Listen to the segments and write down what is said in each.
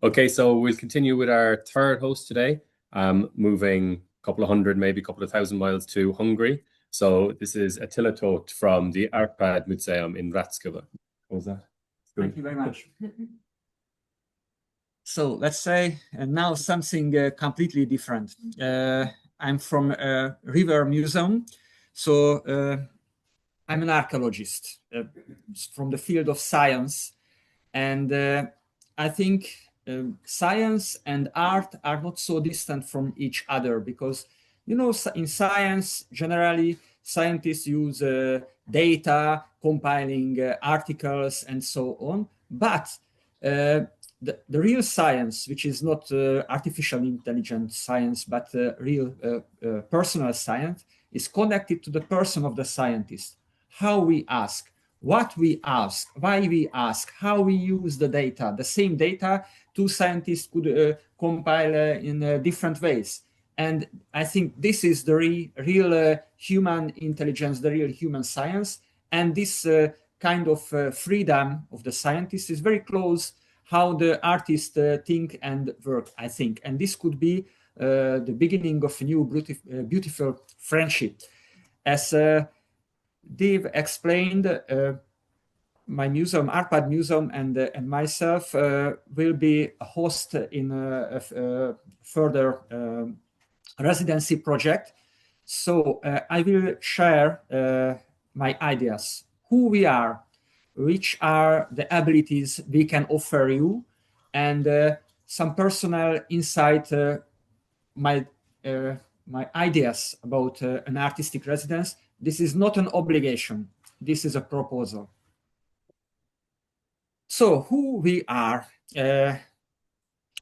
Okay, so we'll continue with our third host today, moving a couple of hundred, maybe a couple of thousand miles to Hungary. So this is Attila Toth from the Árpád Museum in Ráckeve. What was that? Thank you very much. So let's say now something completely different. I'm from a river museum, so I'm an archaeologist from the field of science, and I think science and art are not so distant from each other because, you know, in science, generally, scientists use data, compiling articles and so on. But the real science, which is not artificial intelligence science, but real personal science, is connected to the person of the scientist. How we ask, what we ask, why we ask, how we use the data. The same data, two scientists could compile in different ways. And I think this is the real human intelligence, the real human science. And this kind of freedom of the scientist is very close how the artists think and work, I think. And this could be the beginning of a new beautiful friendship. As Dave explained, my museum, Árpád Museum, and myself will be a host in a further residency project. So I will share my ideas, who we are, which are the abilities we can offer you, and some personal insight, my ideas about an artistic residence. This is not an obligation. This is a proposal. So who we are. The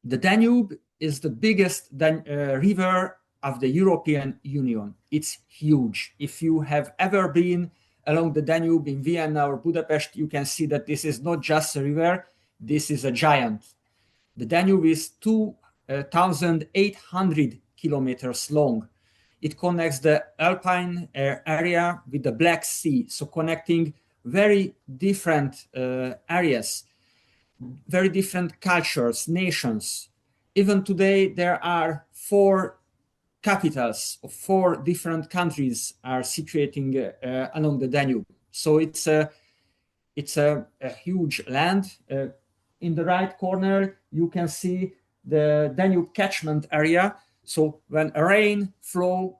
Danube is the biggest river of the European Union. It's huge. If you have ever been along the Danube in Vienna or Budapest, you can see that this is not just a river, this is a giant. The Danube is 2,800 kilometers long. It connects the Alpine area with the Black Sea, so connecting very different areas, very different cultures, nations. Even today, there are 4 capitals of 4 different countries are situating along the Danube. So it's a huge land. In the right corner, you can see the Danube catchment area. So when a rain flow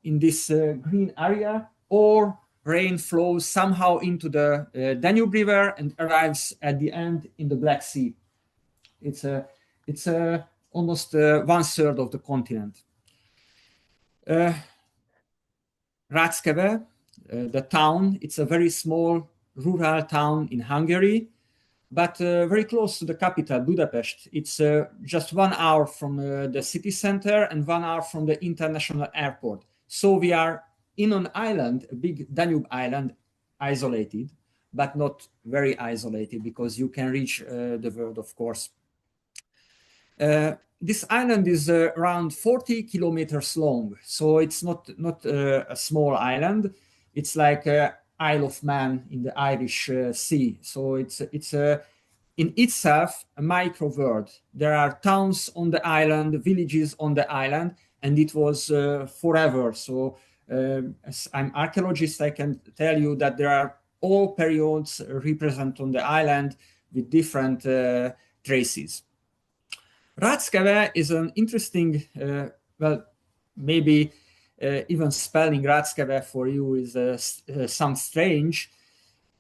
in this green area, or rain flows somehow into the Danube River and arrives at the end in the Black Sea. It's almost 1/3 of the continent. Ráckeve, the town, it's a very small rural town in Hungary, but very close to the capital, Budapest. It's just 1 hour from the city center and 1 hour from the international airport. So we are in an island, a big Danube island, isolated, but not very isolated because you can reach the world, of course. This island is around 40 kilometers long, so it's not a small island. It's like Isle of Man in the Irish Sea. So it's in itself a micro world. There are towns on the island, villages on the island, and it was forever. So as I'm an archaeologist, I can tell you that there are all periods represented on the island with different traces. Ráckeve is an interesting, well, maybe even spelling Ráckeve for you is some strange.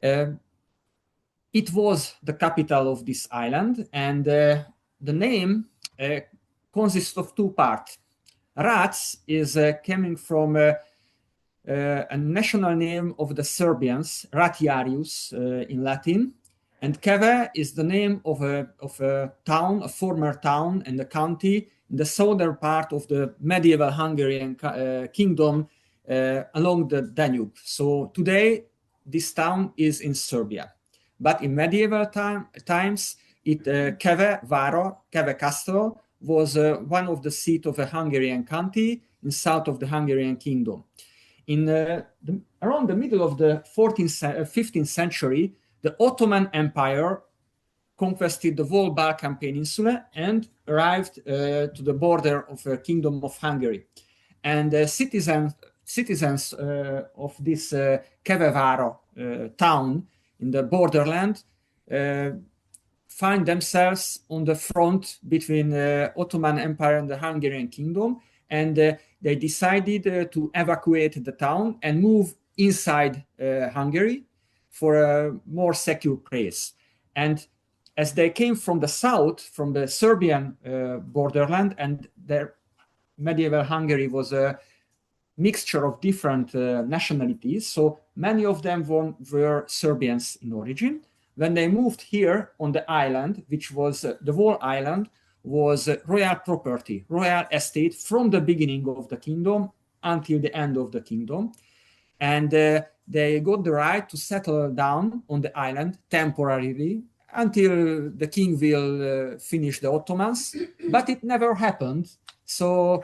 It was the capital of this island, and the name consists of 2 parts. Rác is coming from a national name of the Serbians, Ratiarius in Latin, and Keve is the name of a town, a former town and a county in the southern part of the medieval Hungarian kingdom along the Danube. So today, this town is in Serbia. But in medieval times, Keve Varo, Keve Castle, was one of the seat of a Hungarian county in south of the Hungarian kingdom. In around the middle of the 15th century, the Ottoman Empire conquered the whole Balkan Peninsula and arrived to the border of the Kingdom of Hungary. And citizens of this Kevevaro town in the borderland find themselves on the front between Ottoman Empire and the Hungarian Kingdom, and they decided to evacuate the town and move inside Hungary for a more secure place. And as they came from the south, from the Serbian borderland, and their medieval Hungary was a mixture of different nationalities, so many of them were Serbians in origin. When they moved here on the island, which was the whole island was royal property, royal estate from the beginning of the kingdom until the end of the kingdom. And they got the right to settle down on the island temporarily until the king will finish the Ottomans, but it never happened. So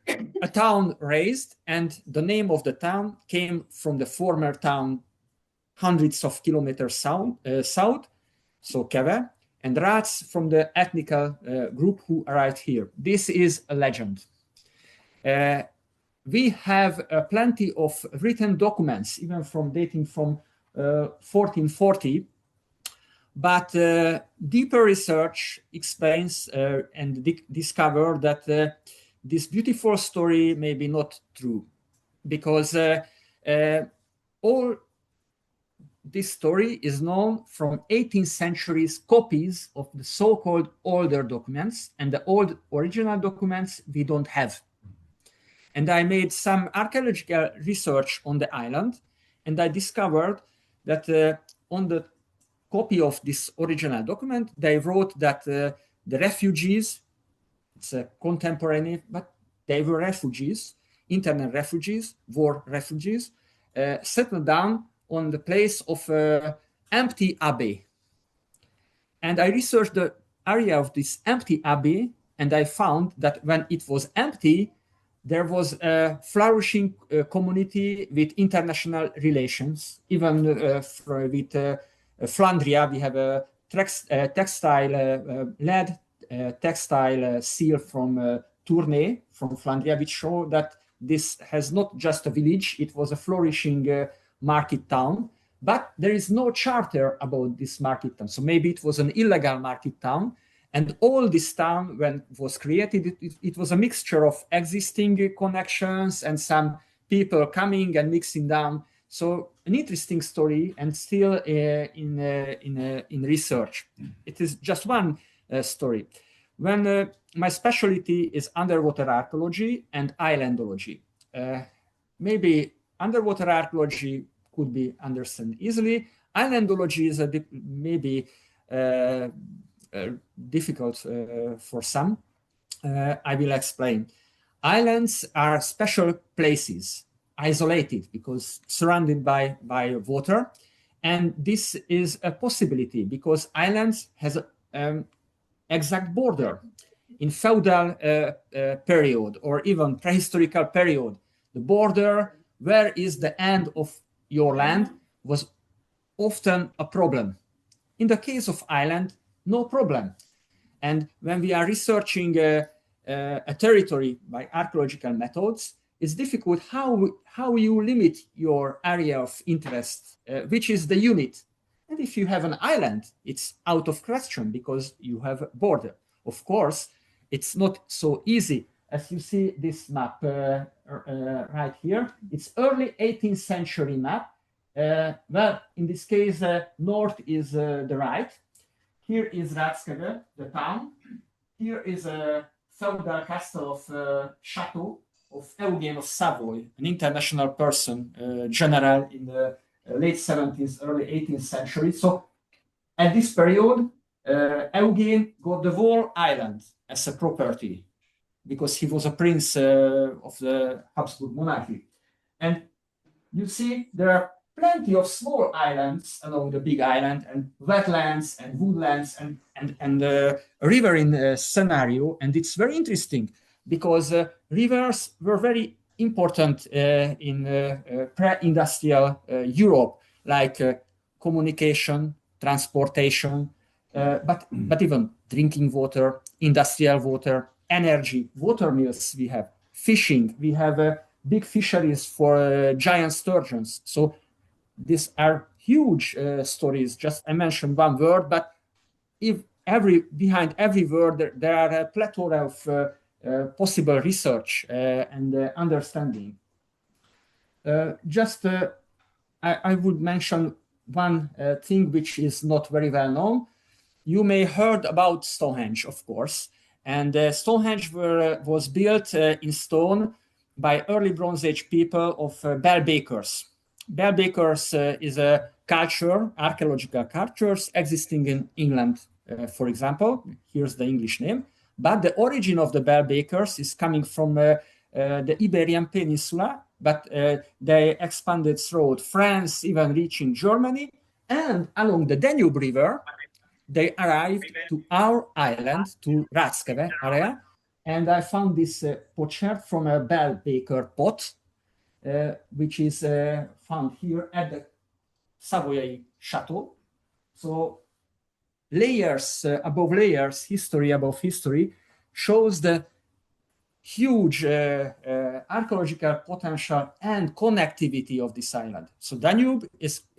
a town raised, and the name of the town came from the former town hundreds of kilometers south, so Keve, and Rats from the ethnic group who arrived here. This is a legend. We have plenty of written documents, even from dating from 1440, but deeper research explains and discover that this beautiful story may be not true, because all this story is known from 18th century's copies of the so-called older documents, and the old original documents we don't have. And I made some archaeological research on the island, and I discovered that on the copy of this original document, they wrote that the refugees, it's a contemporary, but they were refugees, internal refugees, war refugees, settled down on the place of empty abbey. And I researched the area of this empty abbey, and I found that when it was empty, there was a flourishing community with international relations. Even with Flandria, we have a textile lead textile seal from Tournai, from Flandria, which show that this has not just a village, it was a flourishing market town, but there is no charter about this market town. So maybe it was an illegal market town. And all this town, when it was created, it was a mixture of existing connections and some people coming and mixing down. So an interesting story, and still in research. It is just one story. When my specialty is underwater archaeology and islandology. Maybe underwater archaeology could be understood easily. Islandology is maybe difficult for some. I will explain. Islands are special places, isolated because surrounded by water, and this is a possibility because islands has an exact border. In feudal period or even prehistorical period, the border, where is the end of your land, was often a problem. In the case of island, no problem. And when we are researching a territory by archaeological methods, it's difficult how you limit your area of interest, which is the unit. And if you have an island, it's out of question because you have a border. Of course, it's not so easy. As you see this map right here, it's early 18th century map. Well, in this case, north is the right. Here is Ratskeve, the town. Here is a feudal castle of Chateau of Eugene of Savoy, an international person, general in the late 17th, early 18th century. So at this period, Eugene got the whole island as a property because he was a prince of the Habsburg monarchy. And you see there are plenty of small islands along the big island, and wetlands and woodlands and a river in scenario. And it's very interesting because rivers were very important in pre-industrial Europe, like communication, transportation, but even drinking water, industrial water, energy, water mills we have, fishing, we have big fisheries for giant sturgeons. So these are huge stories. Just I mentioned one word, but if behind every word there are a plethora of possible research and understanding. I would mention one thing which is not very well known. You may heard about Stonehenge, of course, and Stonehenge was built in stone by early Bronze Age people of bell bakers. Bell bakers is a culture, archaeological cultures existing in England, for example. Here's the English name. But the origin of the bell bakers is coming from the Iberian Peninsula, but they expanded throughout France, even reaching Germany, and along the Danube River, they arrived to our island, to Ráckeve area, and I found this potsherd from a bell baker pot, which is found here at the Savoy Chateau. So layers above layers, history above history, shows the huge archaeological potential and connectivity of this island. So Danube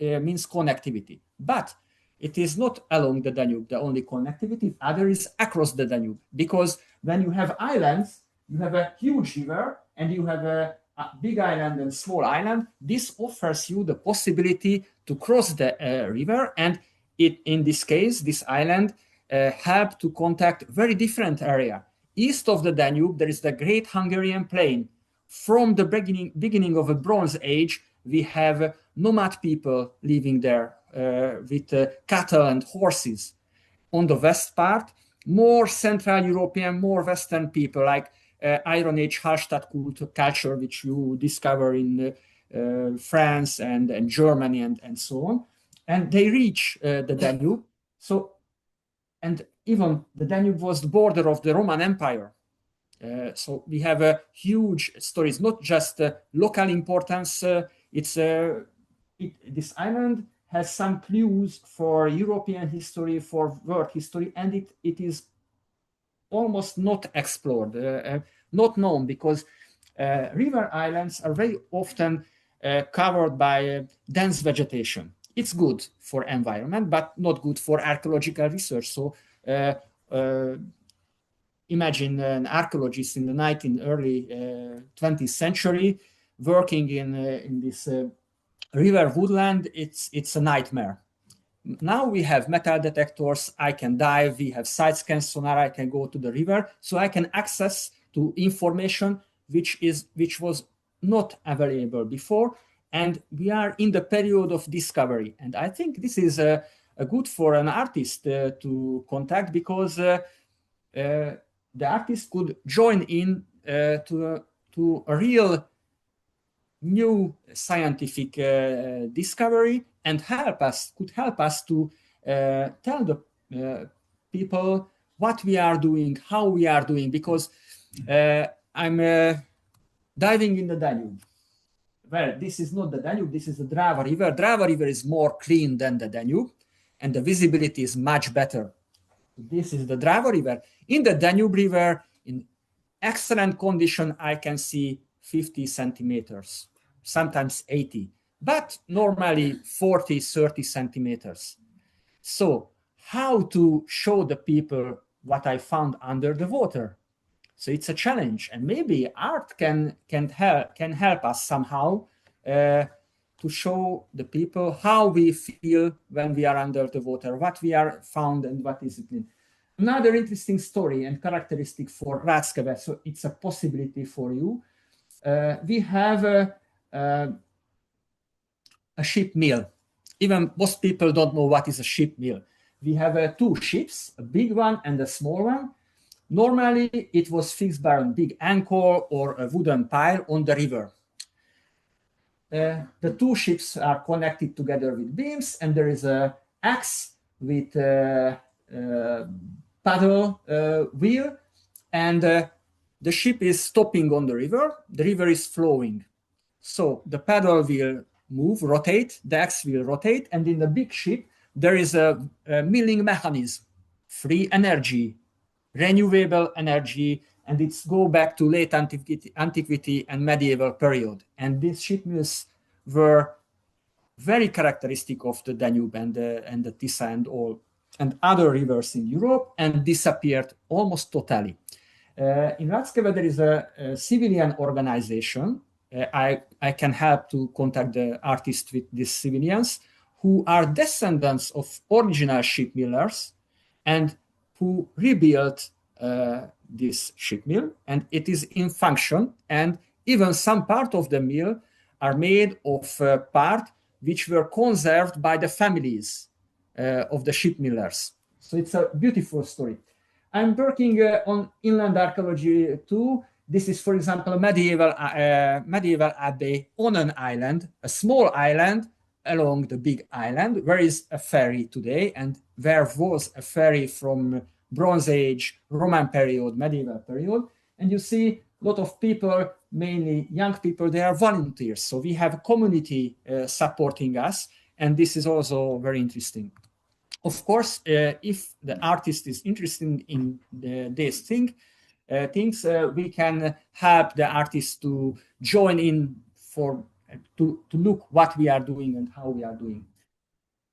means connectivity, but it is not along the Danube, the only connectivity. Other is across the Danube, because when you have islands, you have a huge river and you have a big island and small island. This offers you the possibility to cross the river, and in this case, this island helped to contact very different area. East of the Danube, there is the Great Hungarian Plain. From the beginning of the Bronze Age, we have nomad people living there with cattle and horses. On the west part, more Central European, more Western people, like Iron Age Hallstatt culture, which you discover in France and Germany and so on. And they reach the Danube. So, and even the Danube was the border of the Roman Empire. So we have a huge stories, not just local importance. This island has some clues for European history, for world history, and it is almost not explored, not known, because river islands are very often covered by dense vegetation. It's good for environment, but not good for archaeological research. So imagine an archaeologist in the early 20th century working in this river woodland. It's a nightmare. Now we have metal detectors. I can dive. We have side scan sonar. I can go to the river, so I can access to information which was not available before. And we are in the period of discovery. And I think this is a good for an artist to contact, because the artist could join in to a real new scientific discovery and could help us to tell the people what we are doing, how we are doing, because I'm diving in the Danube. Well, this is not the Danube, this is the Drava River. Drava River is more clean than the Danube, and the visibility is much better. This is the Drava River. In the Danube River, in excellent condition, I can see 50 centimeters, sometimes 80, but normally 40, 30 centimeters. So how to show the people what I found under the water? So it's a challenge, and maybe art can help us somehow to show the people how we feel when we are under the water, what we are found and what is it in. Another interesting story and characteristic for Ráckeve, so it's a possibility for you. We have a ship mill. Even most people don't know what is a ship mill. We have two ships, a big one and a small one. Normally, it was fixed by a big anchor or a wooden pile on the river. The two ships are connected together with beams, and there is an axe with a paddle wheel, and the ship is stopping on the river. The river is flowing. So the paddle will move, rotate, the axe will rotate, and in the big ship, there is a milling mechanism, free energy, renewable energy, and it's go back to late antiquity and medieval period. And these ship mills were very characteristic of the Danube and the Tisa and other rivers in Europe, and disappeared almost totally. In Ratskeva, there is a civilian organization. I can help to contact the artists with these civilians who are descendants of original ship millers and who rebuilt this ship mill, and it is in function. And even some part of the mill are made of part which were conserved by the families of the ship millers. So it's a beautiful story. I'm working on inland archaeology too. This is, for example, a medieval abbey on an island, a small island along the big island, where is a ferry today, and where was a ferry from Bronze Age, Roman period, medieval period. And you see a lot of people, mainly young people, they are volunteers. So we have a community supporting us, and this is also very interesting. Of course, if the artist is interested in these things, we can help the artist to join in to look what we are doing and how we are doing.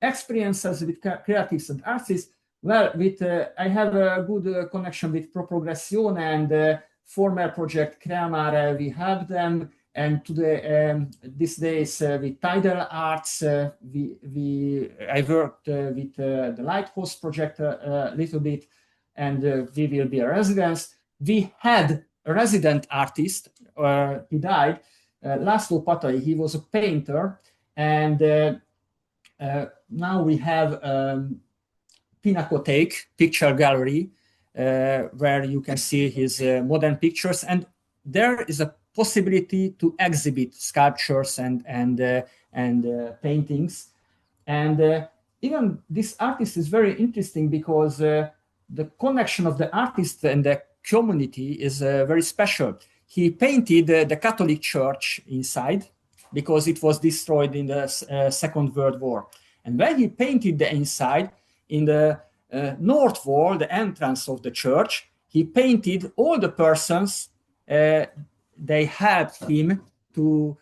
Experiences with creatives and artists. Well, I have a good connection with Progression and former project Creamare. We have them, and today, these days with TIDAL ArtS, I worked with the Lighthouse project a little bit, and we will be a residence. We had a resident artist, he died, László Patai. He was a painter, and now we have Pinakothek picture gallery, where you can see his modern pictures, and there is a possibility to exhibit sculptures and paintings. And even this artist is very interesting because the connection of the artist and the community is very special. He painted the Catholic Church inside because it was destroyed in the Second World War. And when he painted the inside, in the north wall, the entrance of the church, he painted all the persons. They helped him to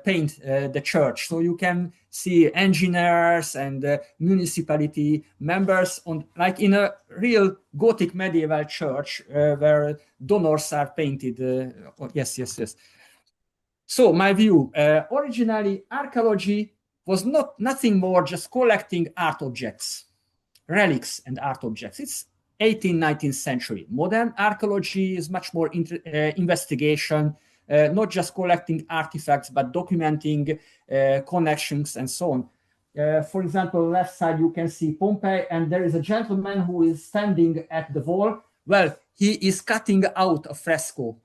paint the church. So you can see engineers and municipality members like in a real Gothic medieval church where donors are painted. Yes. So my view, originally archaeology was nothing more just collecting art objects, relics and art objects. It's 18th, 19th century. Modern archaeology is much more investigation, not just collecting artifacts, but documenting connections and so on. For example, left side, you can see Pompeii, and there is a gentleman who is standing at the wall. Well, he is cutting out a fresco.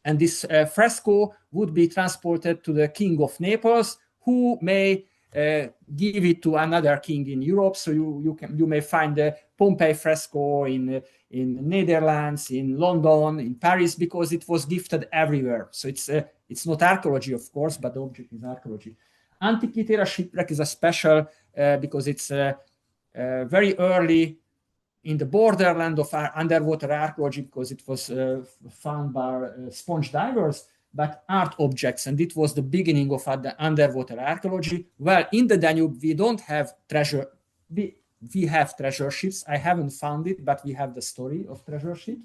And this fresco would be transported to the King of Naples, who may give it to another king in Europe. So you may find the Pompeii fresco in Netherlands, in London, in Paris, because it was gifted everywhere. So it's not archaeology, of course, but the object is archaeology. Antikythera shipwreck is a special because it's very early in the borderland of our underwater archaeology, because it was found by sponge divers, but art objects, and it was the beginning of the underwater archaeology. Well, in the Danube, we don't have treasure. We have treasure ships. I haven't found it, but we have the story of treasure ships.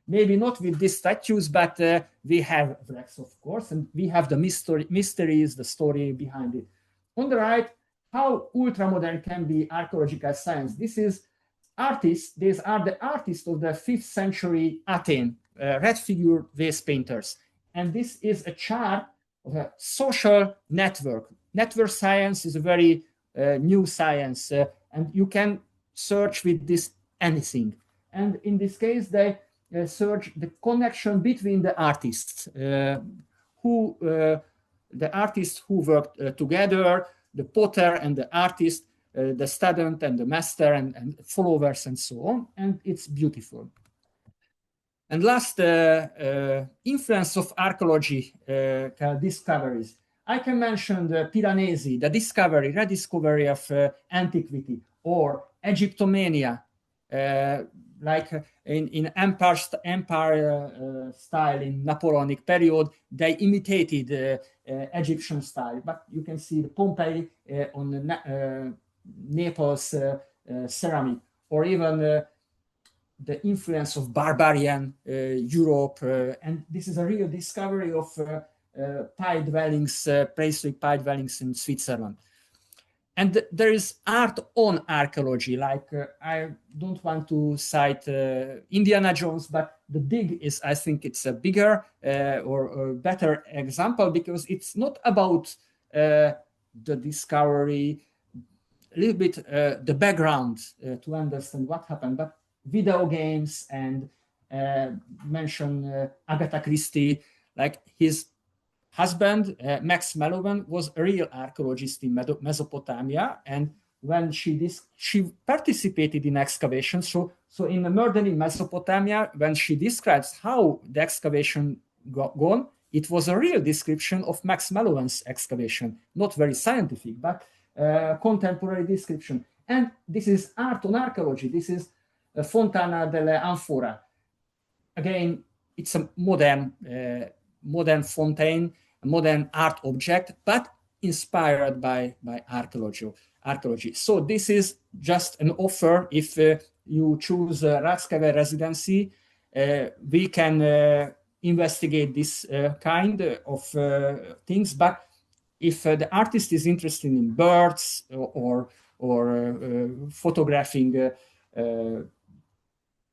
Maybe not with these statues, but we have wrecks, of course, and we have the mysteries, the story behind it. On the right, how ultramodern can be archaeological science. This is artists. These are the artists of the 5th century Athens, red figure vase painters. And this is a chart of a social network. Network science is a very new science, and you can search with this anything. And in this case, they search the connection between the artists, the artists who worked together, the potter and the artist, the student and the master and followers and so on. And it's beautiful. And last, influence of archaeology discoveries. I can mention the Piranesi, the discovery, rediscovery of antiquity, or Egyptomania, like in empire style in Napoleonic period, they imitated Egyptian style. But you can see the Pompeii on the Naples ceramic, or even the influence of barbarian Europe. And this is a real discovery of pie dwellings, prehistoric pie dwellings in Switzerland. And there is art on archaeology, like I don't want to cite Indiana Jones, but The Dig is, I think it's a bigger or better example, because it's not about the discovery, a little bit the background to understand what happened, but video games, and mention Agatha Christie, like his husband, Max Mallowan, was a real archaeologist in Mesopotamia, and when she participated in excavations. So in the Murder in Mesopotamia, when she describes how the excavation gone, it was a real description of Max Mallowan's excavation, not very scientific, but contemporary description. And this is art on archaeology. This is Fontana delle Anfora. Again, it's a modern fontaine, a modern art object, but inspired by archaeology. So this is just an offer. If you choose a Ratskava residency, we can investigate this kind of things. But if the artist is interested in birds or photographing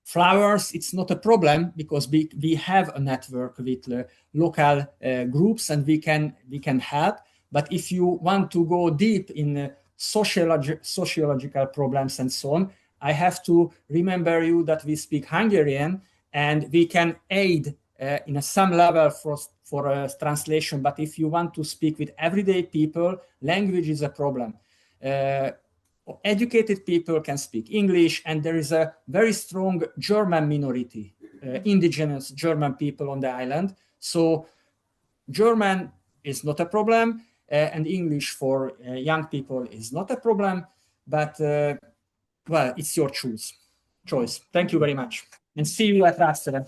flowers, it's not a problem, because we have a network with local groups, and we can help. But if you want to go deep in sociological problems and so on, I have to remember you that we speak Hungarian, and we can aid in some level for a translation. But if you want to speak with everyday people, language is a problem. Educated people can speak English, and there is a very strong German minority, indigenous German people on the island. So German is not a problem, and English for young people is not a problem. But well, it's your choice. Thank you very much, and see you at Rasteren.